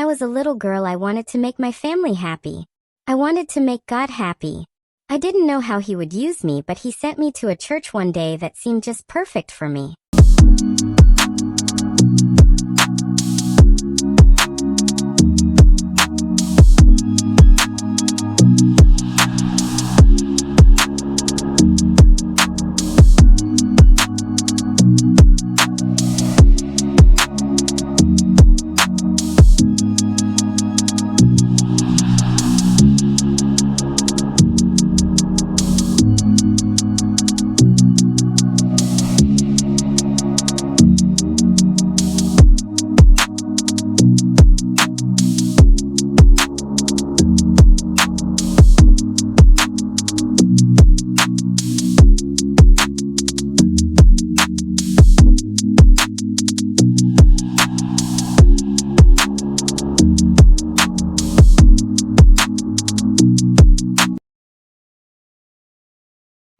I was a little girl, I wanted to make my family happy. I wanted to make God happy. I didn't know how he would use me, but he sent me to a church one day that seemed just perfect for me.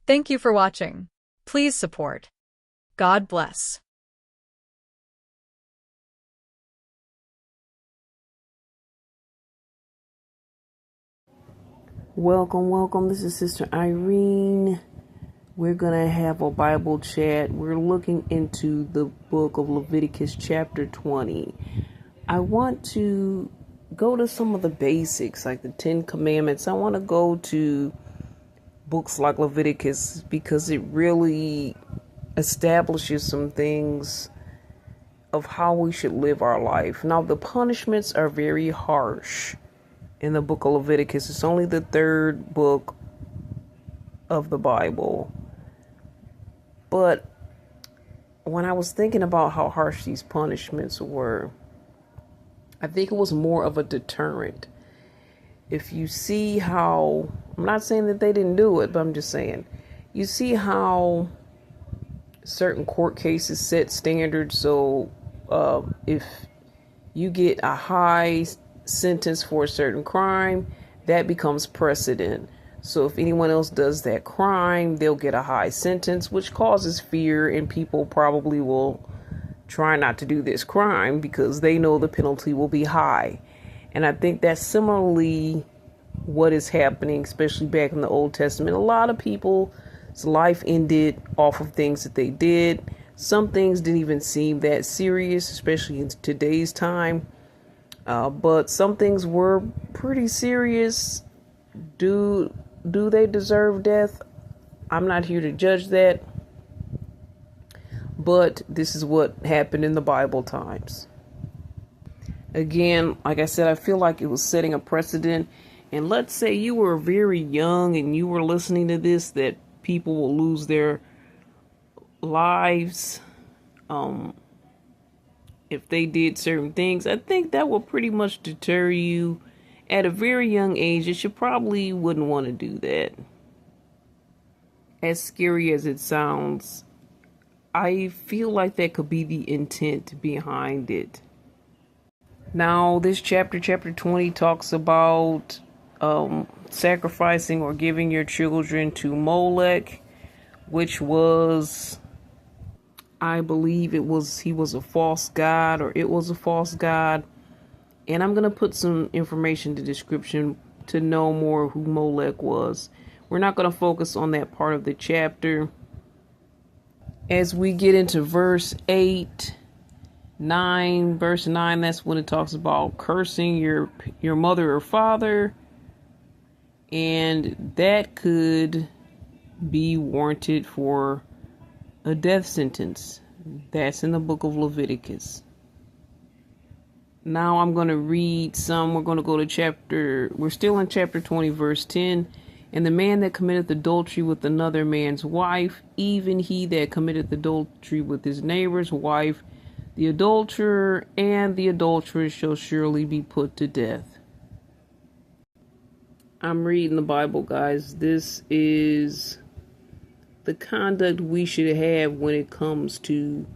Thank you for watching. Please support. God bless. Welcome. This is Sister Irene. We're going to have a Bible chat. We're looking into the book of Leviticus chapter 20. I want to go to some of the basics, like the 10 Commandments. I want to go to books like Leviticus because it really establishes some things of how we should live our life. Now, the punishments are very harsh in the book of Leviticus. It's only the third book of the Bible. But when I was thinking about how harsh these punishments were, I think it was more of a deterrent. If you see how, I'm not saying that they didn't do it, but I'm just saying, you see how certain court cases set standards. So if you get a high sentence for a certain crime, that becomes precedent. So if anyone else does that crime, they'll get a high sentence, which causes fear, and people probably will try not to do this crime because they know the penalty will be high. And I think that's similarly what is happening, especially back in the Old Testament. A lot of people's life ended off of things that they did. Some things didn't even seem that serious, especially in today's time. But some things were pretty serious. Do they deserve death? I'm not here to judge that. But this is what happened in the Bible times. Again, like I said, I feel like it was setting a precedent. And let's say you were very young and you were listening to this, that people will lose their lives if they did certain things. I think that will pretty much deter you at a very young age. That you probably wouldn't want to do that. As scary as it sounds, I feel like that could be the intent behind it. Now, this chapter 20, talks about sacrificing or giving your children to Molech, which was, I believe he was a false god, or it was a false god. And I'm going to put some information in the description to know more who Molech was. We're not going to focus on that part of the chapter. As we get into verse 9, that's when it talks about cursing your mother or father. And that could be warranted for a death sentence. That's in the book of Leviticus. Now I'm going to read some. We're going to go to we're still in chapter 20, verse 10. And the man that committeth adultery with another man's wife, even he that committeth adultery with his neighbor's wife, the adulterer and the adulteress shall surely be put to death. I'm reading the Bible, guys. This is the conduct we should have when it comes to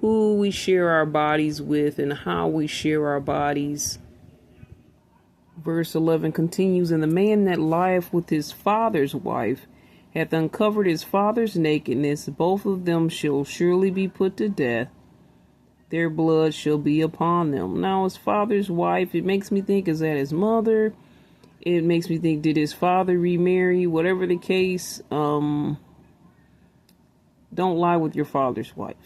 who we share our bodies with and how we share our bodies. Verse 11 continues, and the man that lieth with his father's wife hath uncovered his father's nakedness. Both of them shall surely be put to death. their blood shall be upon them. Now, his father's wife, it makes me think, is that his mother? It makes me think, did his father remarry? Whatever the case, don't lie with your father's wife.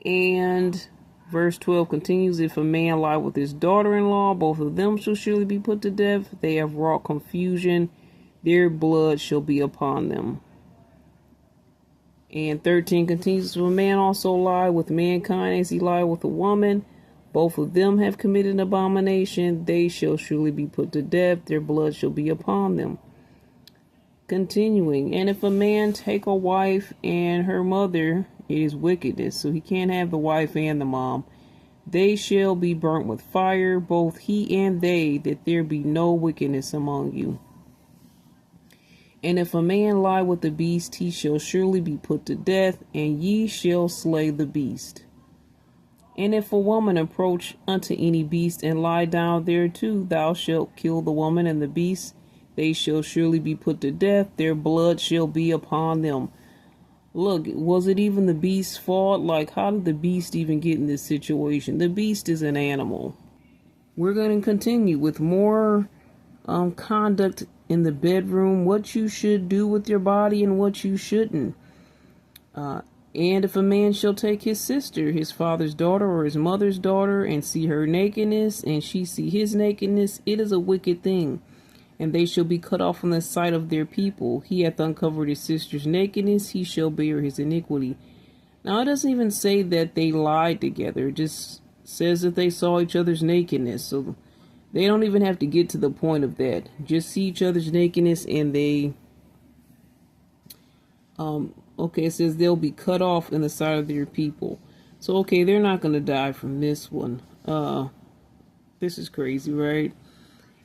And verse 12 continues, if a man lie with his daughter-in-law, both of them shall surely be put to death. They have wrought confusion. Their blood shall be upon them. And 13 continues, if a man also lie with mankind as he lied with a woman, both of them have committed an abomination. They shall surely be put to death. Their blood shall be upon them. Continuing, and if a man take a wife and her mother, it is wickedness. So he can't have the wife and the mom. They shall be burnt with fire, both he and they, that there be no wickedness among you. And if a man lie with the beast, he shall surely be put to death, and ye shall slay the beast. And if a woman approach unto any beast and lie down thereto, thou shalt kill the woman and the beast. They shall surely be put to death. Their blood shall be upon them. Look, was it even the beast's fault? Like, how did the beast even get in this situation? The beast is an animal. We're going to continue with more conduct in the bedroom, what you should do with your body and what you shouldn't. And if a man shall take his sister, his father's daughter or his mother's daughter, and see her nakedness, and she see his nakedness, it is a wicked thing. And they shall be cut off from the sight of their people. He hath uncovered his sister's nakedness, he shall bear his iniquity. Now it doesn't even say that they lied together. It just says that they saw each other's nakedness. So they don't even have to get to the point of that. Just see each other's nakedness and they... Okay, it says they'll be cut off in the sight of their people. So, okay, they're not going to die from this one. This is crazy, right?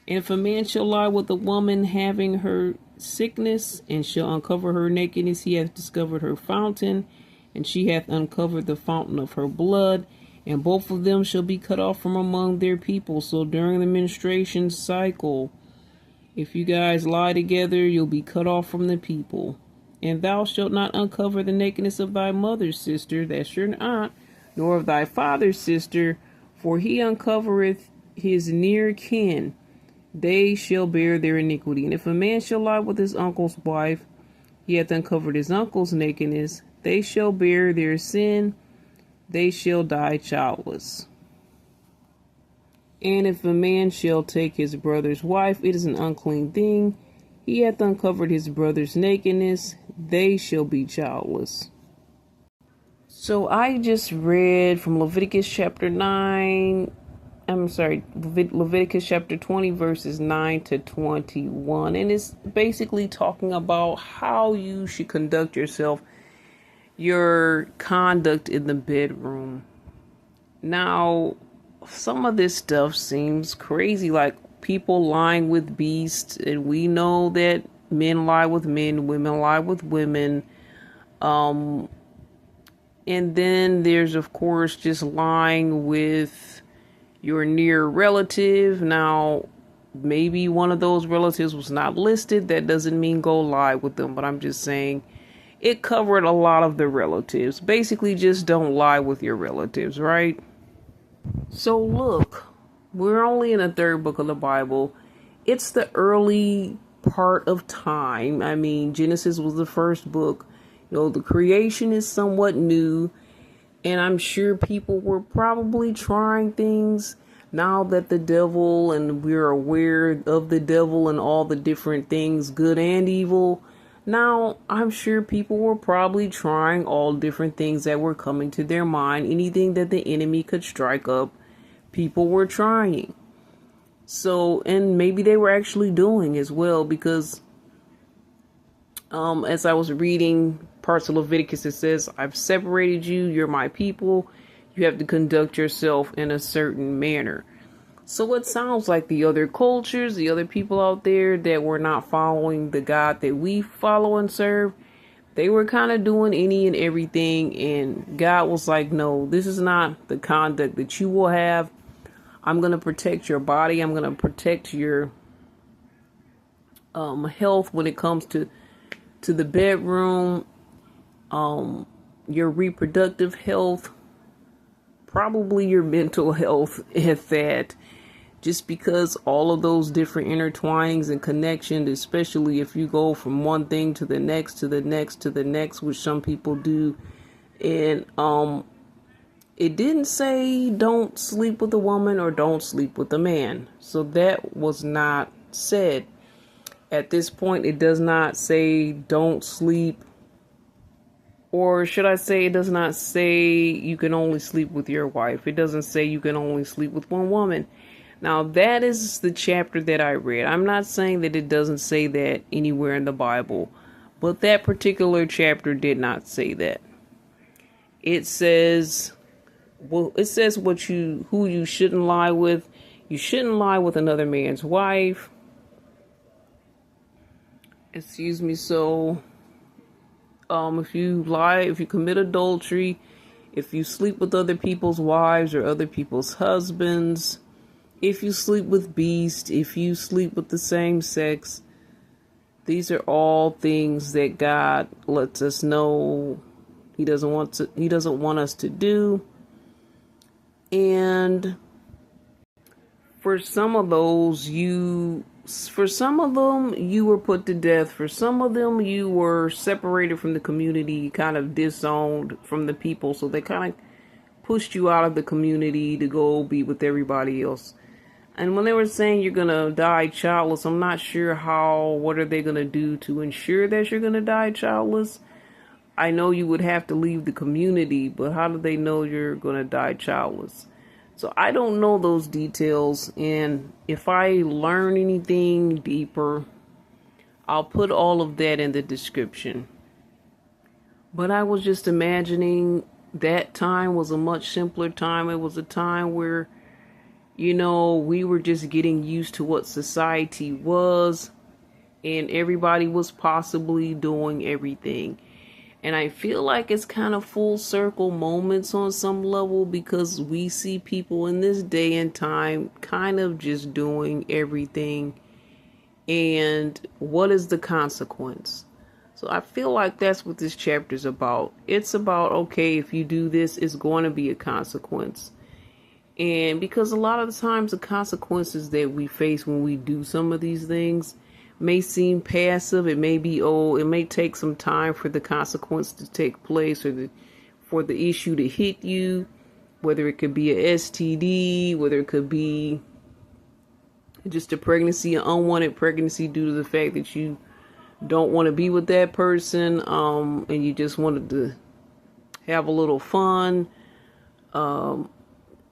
And if a man shall lie with a woman having her sickness, and shall uncover her nakedness, he hath discovered her fountain, and she hath uncovered the fountain of her blood, and both of them shall be cut off from among their people. So during the menstruation cycle, if you guys lie together, you'll be cut off from the people. And thou shalt not uncover the nakedness of thy mother's sister, that's your aunt, nor of thy father's sister, for he uncovereth his near kin. They shall bear their iniquity. And if a man shall lie with his uncle's wife, he hath uncovered his uncle's nakedness. They shall bear their sin. They shall die childless. And if a man shall take his brother's wife, it is an unclean thing. He hath uncovered his brother's nakedness. They shall be childless. So I just read from Leviticus chapter 20 verses 9 to 21. And it's basically talking about how you should conduct yourself, your conduct in the bedroom. Now, some of this stuff seems crazy, like people lying with beasts, and we know that men lie with men, women lie with women. And then there's, of course, just lying with your near relative. Now, maybe one of those relatives was not listed. That doesn't mean go lie with them, but I'm just saying it covered a lot of the relatives. Basically, just don't lie with your relatives, right? So look, we're only in the third book of the Bible. It's the early part of time. I mean, Genesis was the first book. You know, the creation is somewhat new. And I'm sure people were probably trying things now that the devil, and we're aware of the devil and all the different things, good and evil. Now, I'm sure people were probably trying all different things that were coming to their mind. Anything that the enemy could strike up, people were trying. So, and maybe they were actually doing as well, because as I was reading parts of Leviticus, it says, I've separated you, you're my people, you have to conduct yourself in a certain manner. So it sounds like the other cultures, the other people out there that were not following the God that we follow and serve, they were kind of doing any and everything, and God was like, no, this is not the conduct that you will have. I'm going to protect your body, I'm going to protect your health when it comes to the bedroom. your reproductive health, probably your mental health at that. Just because all of those different intertwinings and connections, especially if you go from one thing to the next, to the next, to the next, which some people do. And it didn't say don't sleep with a woman or don't sleep with a man. So that was not said. At this point, it does not say don't sleep, or should I say, it does not say you can only sleep with your wife. It doesn't say you can only sleep with one woman. Now, that is the chapter that I read. I'm not saying that it doesn't say that anywhere in the Bible, but that particular chapter did not say that. It says, who you shouldn't lie with. You shouldn't lie with another man's wife. Excuse me. So, if you lie, if you commit adultery, if you sleep with other people's wives or other people's husbands, if you sleep with beasts, if you sleep with the same sex, these are all things that God lets us know He doesn't want us to do. And for some of them, you were put to death. For some of them, you were separated from the community, kind of disowned from the people. So they kind of pushed you out of the community to go be with everybody else. And when they were saying you're going to die childless, I'm not sure what are they going to do to ensure that you're going to die childless? I know you would have to leave the community, but how do they know you're going to die childless? So I don't know those details. And if I learn anything deeper, I'll put all of that in the description. But I was just imagining that time was a much simpler time. It was a time where, we were just getting used to what society was, and everybody was possibly doing everything. And I feel like it's kind of full circle moments on some level, because we see people in this day and time kind of just doing everything. And what is the consequence? So I feel like that's what this chapter is about. It's about, okay, if you do this, it's going to be a consequence. And because a lot of the times the consequences that we face when we do some of these things may seem passive. It may be, it may take some time for the consequence to take place, or for the issue to hit you, whether it could be a STD, whether it could be just a pregnancy, an unwanted pregnancy due to the fact that you don't want to be with that person, and you just wanted to have a little fun.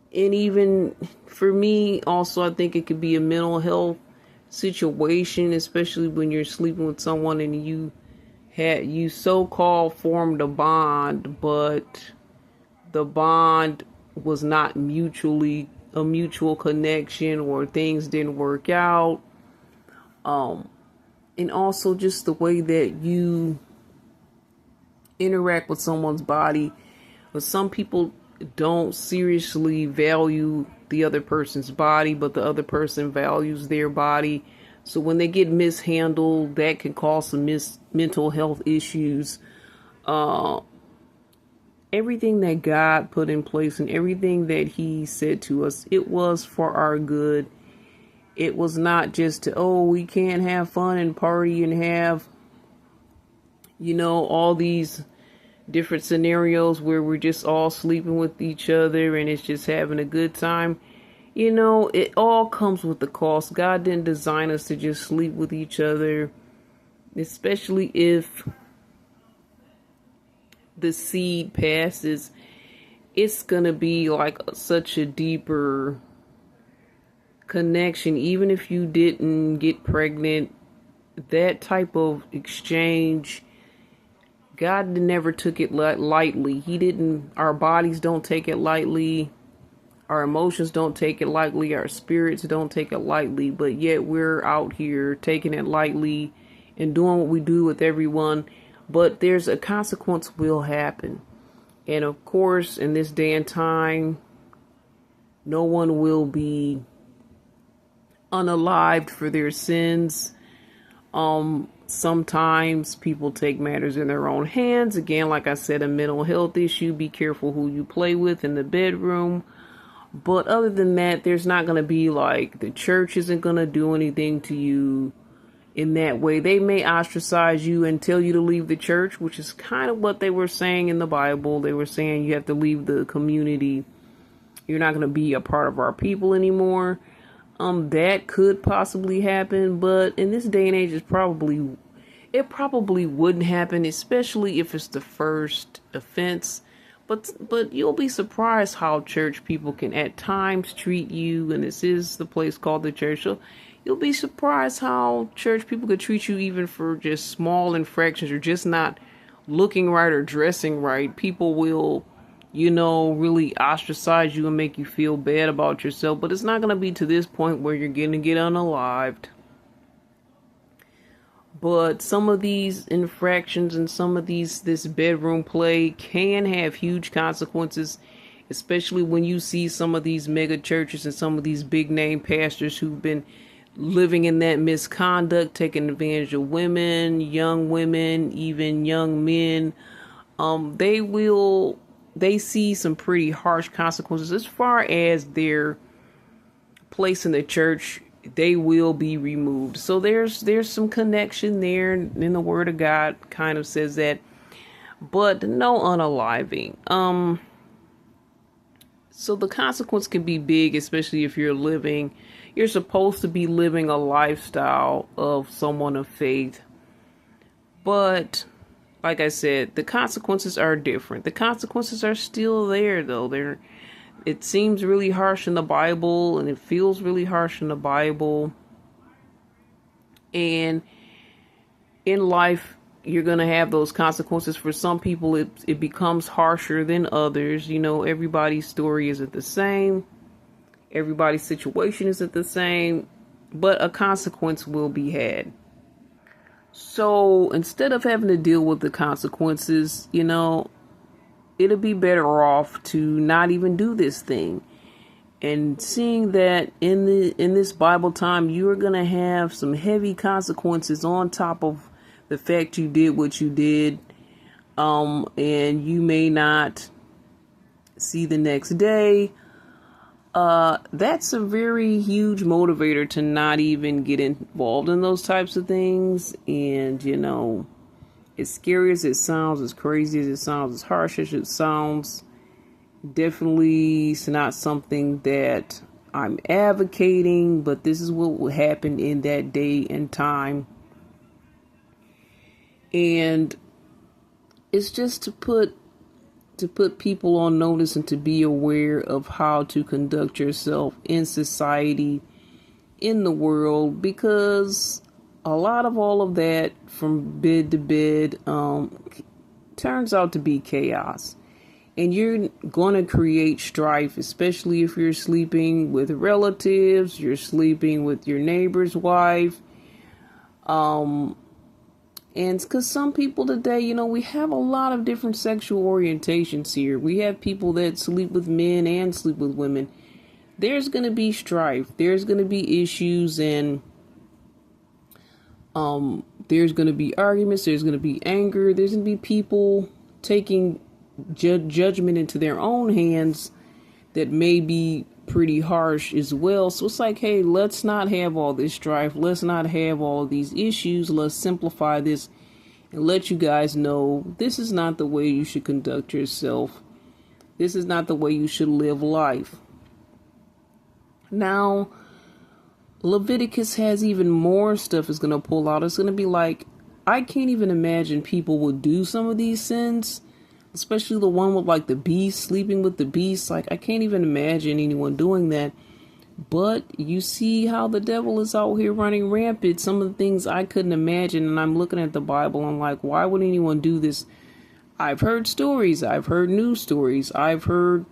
And even for me, also, I think it could be a mental health situation, especially when you're sleeping with someone and you so-called formed a bond, but the bond was not a mutual connection, or things didn't work out. And also just the way that you interact with someone's body. But some people don't seriously value the other person's body, but the other person values their body. So when they get mishandled, that can cause some mental health issues. Everything that God put in place and everything that He said to us, it was for our good. It was not just we can't have fun and party and have, all these different scenarios where we're just all sleeping with each other and it's just having a good time. It all comes with the cost. God didn't design us to just sleep with each other, especially if the seed passes. It's gonna be like such a deeper connection. Even if you didn't get pregnant, that type of exchange, God never took it lightly. Our bodies don't take it lightly. Our emotions don't take it lightly. Our spirits don't take it lightly. But yet we're out here taking it lightly and doing what we do with everyone. But there's a consequence will happen. And of course, in this day and time, no one will be unalived for their sins. Sometimes people take matters in their own hands. Again, like I said, a mental health issue. Be careful who you play with in the bedroom. But other than that, there's not going to be like the church isn't going to do anything to you in that way. They may ostracize you and tell you to leave the church, which is kind of what they were saying in the Bible. They were saying you have to leave the community. You're not going to be a part of our people anymore. That could possibly happen, but in this day and age, it probably wouldn't happen, especially if it's the first offense. But you'll be surprised how church people can at times treat you, and this is the place called the church. So you'll be surprised how church people could treat you even for just small infractions or just not looking right or dressing right. People will, really ostracize you and make you feel bad about yourself. But it's not going to be to this point where you're going to get unalived. But some of these infractions and some of this bedroom play can have huge consequences, especially when you see some of these mega churches and some of these big name pastors who've been living in that misconduct, taking advantage of women, even young men. They see some pretty harsh consequences as far as their place in the church. They will be removed. So there's some connection there in the Word of God kind of says that, but no unaliving. So the consequence can be big, especially if you're supposed to be living a lifestyle of someone of faith. But like I said, the consequences are different. The consequences are still there, though. It seems really harsh in the Bible, and it feels really harsh in the Bible. And in life, you're going to have those consequences. For some people, it becomes harsher than others. Everybody's story isn't the same. Everybody's situation isn't the same. But a consequence will be had. So instead of having to deal with the consequences, it'll be better off to not even do this thing. And seeing that in this Bible time, you are going to have some heavy consequences on top of the fact you did what you did. And you may not see the next day. That's a very huge motivator to not even get involved in those types of things. And, as scary as it sounds, as crazy as it sounds, as harsh as it sounds, definitely it's not something that I'm advocating, but this is what will happen in that day and time. And it's just to put people on notice and to be aware of how to conduct yourself in society, in the world, because a lot of all of that from bed to bed turns out to be chaos. And you're going to create strife, especially if you're sleeping with relatives, you're sleeping with your neighbor's wife. And because some people today, we have a lot of different sexual orientations here. We have people that sleep with men and sleep with women. There's going to be strife. There's going to be issues, and there's going to be arguments. There's going to be anger. There's going to be people taking judgment into their own hands that may be pretty harsh as well. So it's like, hey, let's not have all this strife. Let's not have all of these issues. Let's simplify this and let you guys know this is not the way you should conduct yourself. This is not the way you should live life. Now, Leviticus has even more stuff it's going to pull out. It's going to be like, I can't even imagine people would do some of these sins, especially the one with like the beast, sleeping with the beast. Like, I can't even imagine anyone doing that. But you see how the devil is out here running rampant. Some of the things I couldn't imagine. And I'm looking at the Bible. I'm like, why would anyone do this? I've heard stories. I've heard news stories. I've heard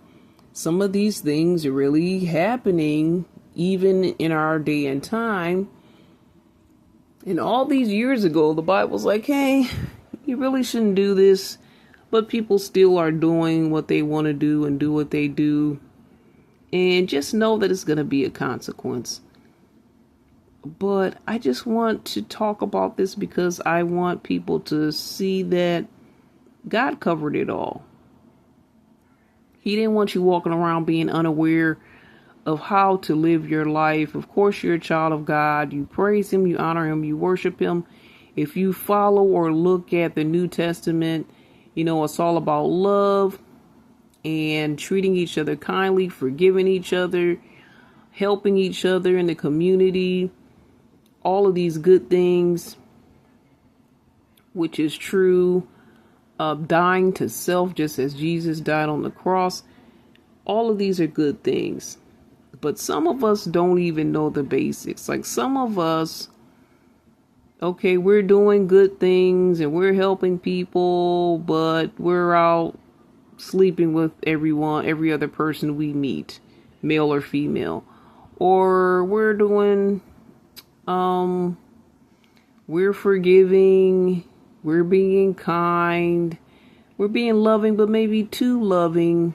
some of these things are really happening even in our day and time. And all these years ago, the Bible's like, hey, you really shouldn't do this. But people still are doing what they want to do and do what they do. And just know that it's going to be a consequence. But I just want to talk about this because I want people to see that God covered it all. He didn't want you walking around being unaware of how to live your life. Of course, you're a child of God. You praise Him, you honor Him, you worship Him. If you follow or look at the New Testament, it's all about love and treating each other kindly, forgiving each other, helping each other in the community, all of these good things, which is true, dying to self just as Jesus died on the cross. All of these are good things. But some of us don't even know the basics. Like some of us, okay, we're doing good things and we're helping people, but we're out sleeping with every other person we meet, male or female. Or we're doing, we're forgiving, we're being kind, we're being loving, but maybe too loving,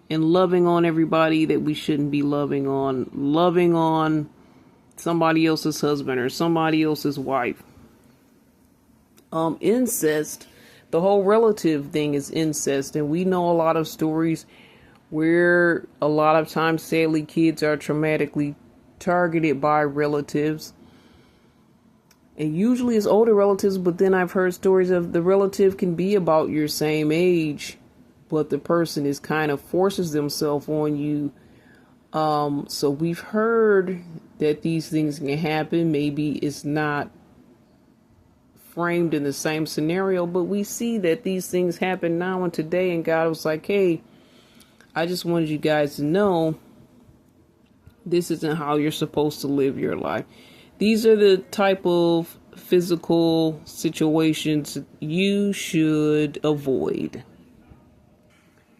and loving on everybody that we shouldn't be loving on somebody else's husband or somebody else's wife. Incest, the whole relative thing is incest, and we know a lot of stories where a lot of times, sadly, kids are traumatically targeted by relatives. And usually it's older relatives, but then I've heard stories of the relative can be about your same age, but the person is kind of forces themselves on you. So we've heard that these things can happen. Maybe it's not framed in the same scenario, but we see that these things happen now and today. And God was like, hey, I just wanted you guys to know this isn't how you're supposed to live your life. These are the type of physical situations you should avoid.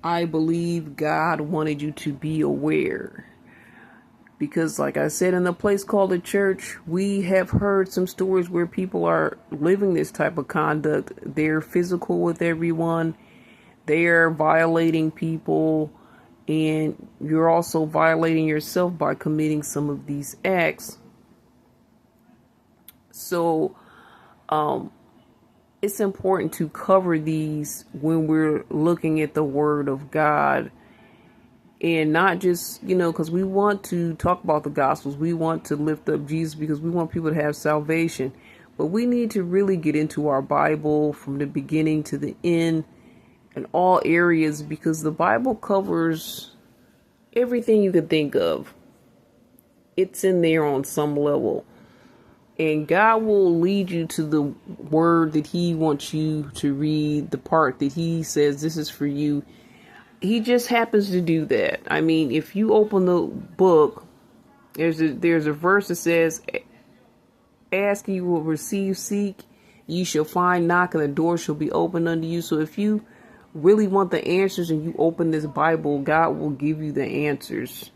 I believe God wanted you to be aware. Because like I said, in a place called a church, we have heard some stories where people are living this type of conduct. They're physical with everyone. They're violating people. And you're also violating yourself by committing some of these acts. So, it's important to cover these when we're looking at the Word of God, and not just, because we want to talk about the Gospels. We want to lift up Jesus because we want people to have salvation. But we need to really get into our Bible from the beginning to the end in all areas, because the Bible covers everything you could think of. It's in there on some level. And God will lead you to the word that He wants you to read, the part that He says this is for you. He just happens to do that. I mean, if you open the book, there's a verse that says, ask and you will receive, seek, ye shall find, knock, and the door shall be opened unto you. So if you really want the answers and you open this Bible, God will give you the answers.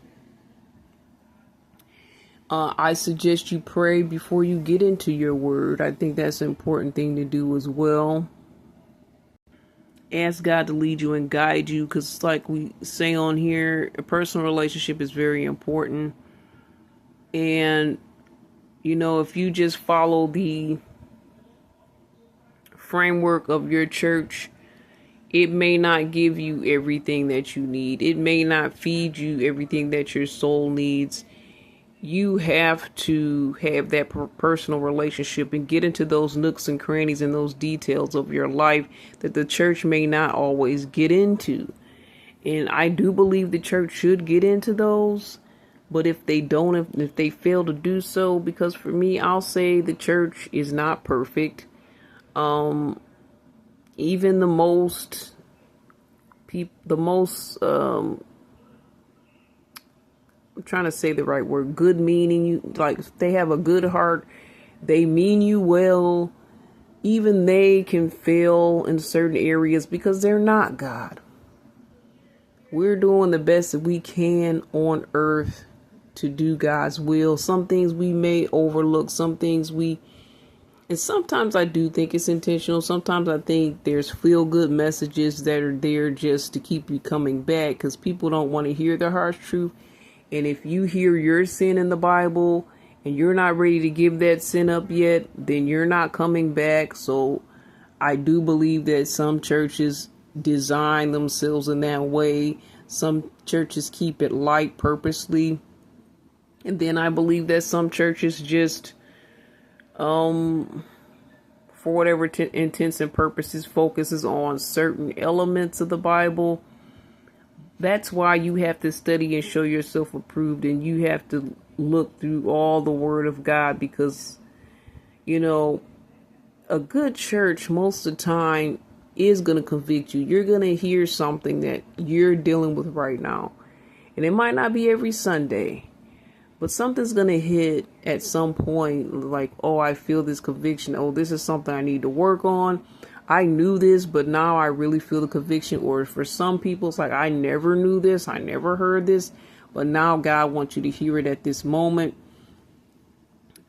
I suggest you pray before you get into your word. I think that's an important thing to do as well. Ask God to lead you and guide you, because like we say on here, a personal relationship is very important. And, if you just follow the framework of your church, it may not give you everything that you need. It may not feed you everything that your soul needs. You have to have that personal relationship and get into those nooks and crannies and those details of your life that the church may not always get into. And I do believe the church should get into those. But if they don't, if they fail to do so, because for me, I'll say the church is not perfect. Even the most I'm trying to say the right word, good meaning, you like they have a good heart, they mean you well, even they can fail in certain areas because they're not God. We're doing the best that we can on earth to do God's will. Some things we may overlook, and sometimes I do think it's intentional. Sometimes I think there's feel-good messages that are there just to keep you coming back, because people don't want to hear the harsh truth. And if you hear your sin in the Bible and you're not ready to give that sin up yet, then you're not coming back. So I do believe that some churches design themselves in that way. Some churches keep it light purposely. And then I believe that some churches just, for whatever intents and purposes, focuses on certain elements of the Bible. That's why you have to study and show yourself approved, and you have to look through all the Word of God, because, a good church most of the time is going to convict you. You're going to hear something that you're dealing with right now. And it might not be every Sunday, but something's going to hit at some point, like, oh, I feel this conviction. Oh, this is something I need to work on. I knew this, but now I really feel the conviction. Or for some people, it's like, I never knew this. I never heard this. But now God wants you to hear it at this moment.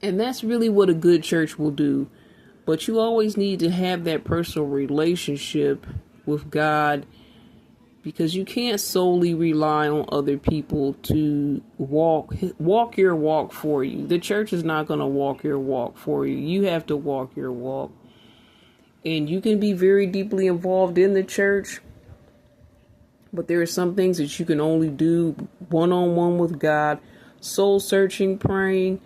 And that's really what a good church will do. But you always need to have that personal relationship with God, because you can't solely rely on other people to walk your walk for you. The church is not going to walk your walk for you. You have to walk your walk. And you can be very deeply involved in the church, but there are some things that you can only do one-on-one with God, soul searching, praying.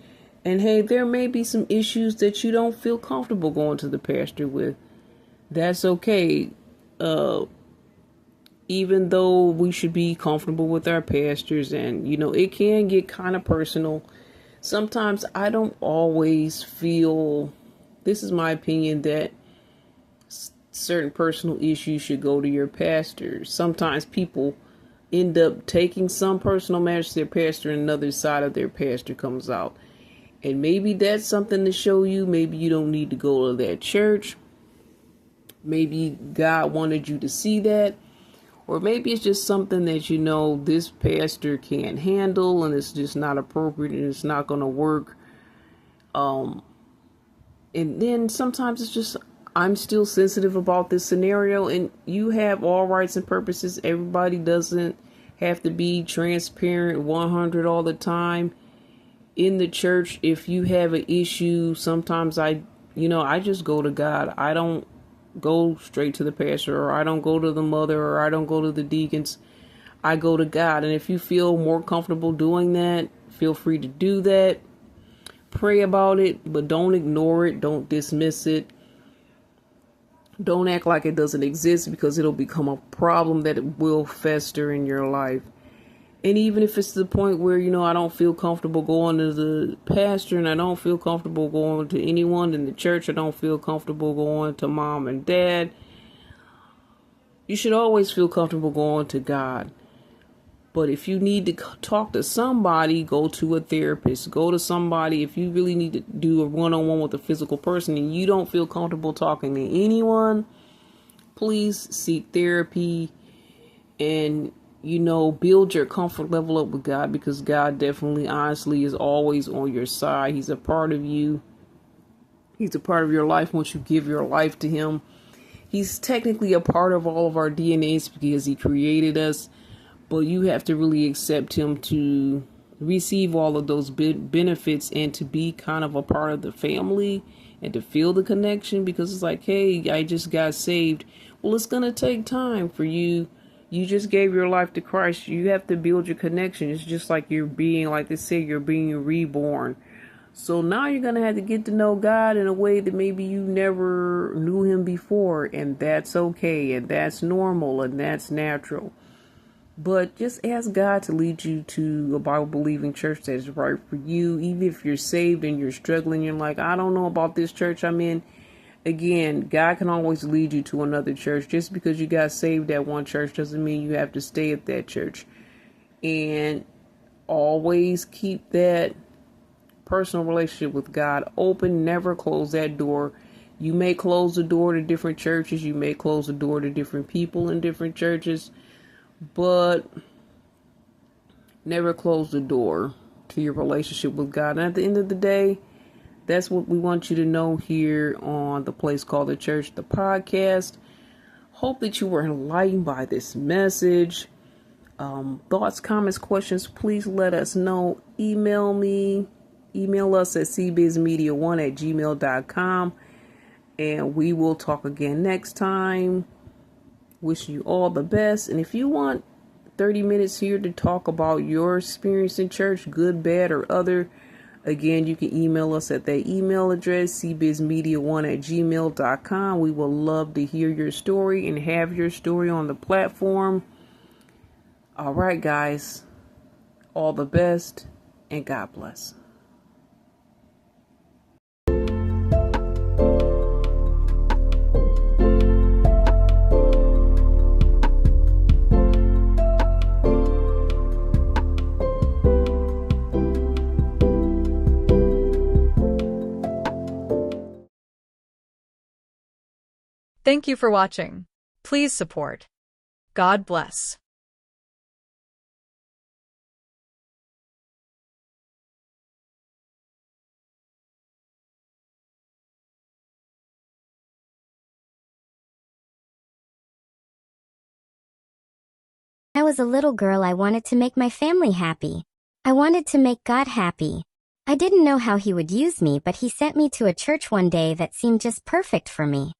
And hey, there may be some issues that you don't feel comfortable going to the pastor with. That's okay. Even though we should be comfortable with our pastors, and it can get kind of personal. Sometimes I don't always feel, this is my opinion, that certain personal issues should go to your pastor. Sometimes people end up taking some personal matters to their pastor, and another side of their pastor comes out. And maybe that's something to show you. Maybe you don't need to go to that church. Maybe God wanted you to see that. Or maybe it's just something that, this pastor can't handle, and it's just not appropriate, and it's not going to work. And then sometimes it's just, I'm still sensitive about this scenario, and you have all rights and purposes. Everybody doesn't have to be transparent 100 all the time. In the church, if you have an issue, sometimes I just go to God. I don't go straight to the pastor, or I don't go to the mother, or I don't go to the deacons. I go to God. And if you feel more comfortable doing that, feel free to do that. Pray about it, but don't ignore it. Don't dismiss it. Don't act like it doesn't exist, because it'll become a problem that will fester in your life. And even if it's to the point where, I don't feel comfortable going to the pastor, and I don't feel comfortable going to anyone in the church, I don't feel comfortable going to mom and dad, you should always feel comfortable going to God. But if you need to talk to somebody, go to a therapist. Go to somebody. If you really need to do a one-on-one with a physical person and you don't feel comfortable talking to anyone, please seek therapy and build your comfort level up with God, because God definitely, honestly, is always on your side. He's a part of you. He's a part of your life once you give your life to Him. He's technically a part of all of our DNAs because He created us, but you have to really accept Him to receive all of those benefits and to be kind of a part of the family and to feel the connection, because it's like, hey, I just got saved. Well, it's going to take time for you. You just gave your life to Christ. You have to build your connection. It's just like you're being, like they say, you're being reborn. So now you're going to have to get to know God in a way that maybe you never knew Him before. And that's okay. And that's normal. And that's natural. But just ask God to lead you to a Bible-believing church that is right for you. Even if you're saved and you're struggling, you're like, I don't know about this church I'm in. Again, God can always lead you to another church. Just because you got saved at one church doesn't mean you have to stay at that church. And always keep that personal relationship with God open. Never close that door. You may close the door to different churches. You may close the door to different people in different churches. But never close the door to your relationship with God. And at the end of the day, that's what we want you to know here on The Place Called the Church, the podcast. Hope that you were enlightened by this message. Thoughts, comments, questions, please let us know. Email me Email us at cbizmedia1@gmail.com, and we will talk again next time. Wish you all the best. And if you want 30 minutes here to talk about your experience in church, good, bad, or other, again, you can email us at that email address, cbizmedia1@gmail.com. We will love to hear your story and have your story on the platform. All right, guys. All the best, and God bless. Thank you for watching. Please support. God bless. I was a little girl. I wanted to make my family happy. I wanted to make God happy. I didn't know how he would use me, but he sent me to a church one day that seemed just perfect for me.